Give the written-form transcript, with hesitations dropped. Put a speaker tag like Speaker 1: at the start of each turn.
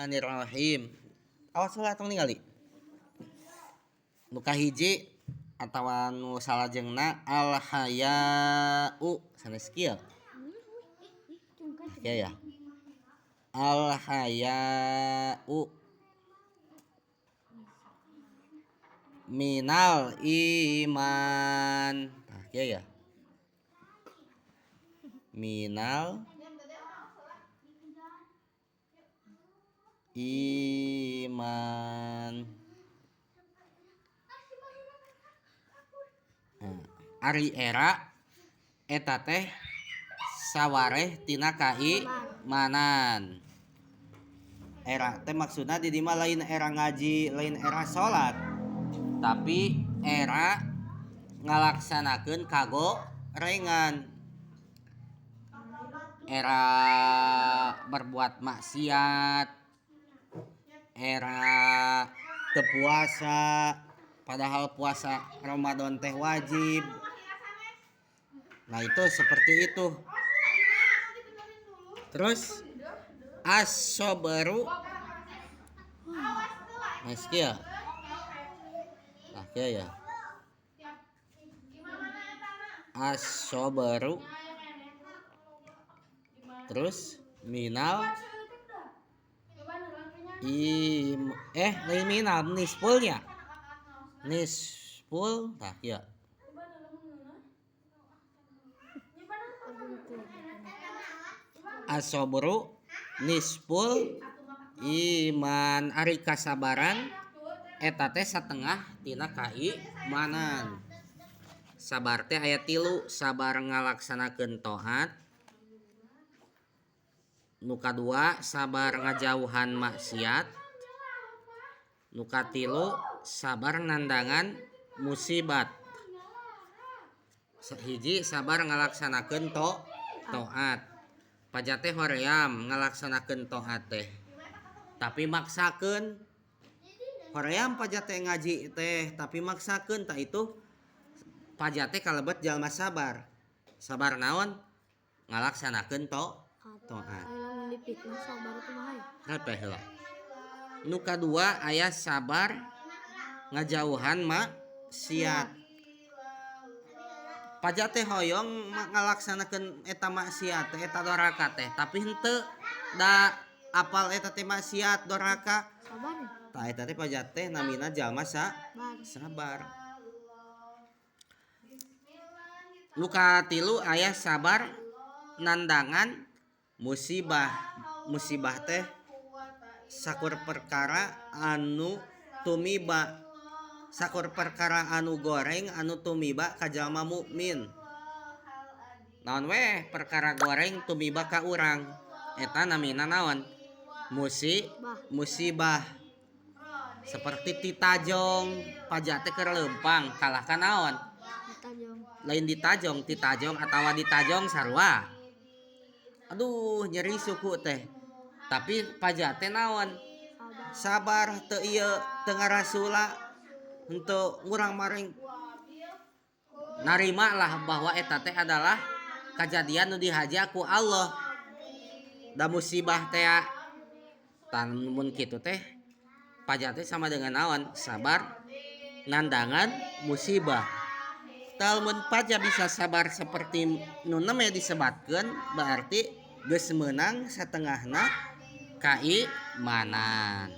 Speaker 1: Bismillahirrahmanirrahim. Awas lah tong ningali. Nu kahiji atawa nu salajengna al haya'u sanes kieu. Oke ya. Al haya'u minal iman. Nah, kieu ya. Minal iman. Ari era eta teh sawareh tina kaimanan. Era teh maksudna di dieu lain era ngaji, lain era salat. Tapi era ngalaksanakeun kagorengan. Era berbuat maksiat, era teu puasa, padahal puasa Ramadan teh wajib. Nah itu seperti itu. Terus as-sabru ya. Nah ya. As-sabru terus minal lain minal nisfulnya. Nisful nah ya. As-sabru nisful iman. Ari kasabaran eta teh satengah tina kaimanan. Sabar teh aya 3, sabar ngalaksanakeun taat. Nu kadua sabar ngajauhan maksiat. Nu katilu sabar nandangan musibat. Hiji sabar ngalaksanakeun taat. Pajate hoream ngalaksanakeun taat teh. Tapi maksakeun. Hoream pajate ngaji teh tapi maksakeun tah itu pajate kalebet jalma sabar. Sabar naon? Ngalaksanakeun taat. Nu kadua aya sabar ngajauhan maksiat. Pajate hoyong ngalaksanakeun eta maksiat teh eta doraka teh tapi henteu da apal eta teh maksiat doraka. Tah eta teh pajate namina jalma sabar. Nu katilu aya sabar nandangan musibah. Musibah teh sakur perkara anu tumiba, sakur perkara anu goreng anu tumiba ka jalma mukmin. Naon weh perkara goreng tumiba ka urang eta namina naon? Musibah. Seperti titajong, pajate keur leumpang kalah ka naon? Lain ditajong atawa ditajong sarua. Aduh nyeri suku teh. Tapi pajate naon? Sabar teu ieu teu ngarasula henteu urang maring narima lah bahwa eta teh adalah kejadian nu dihaja ku Allah. Da musibah teh tan mun kitu teh pajate sama dengan naon? Sabar nandangan musibah. Talmun paja bisa sabar seperti nu neme disebatkeun berarti geus meunang satengahna kaimanan.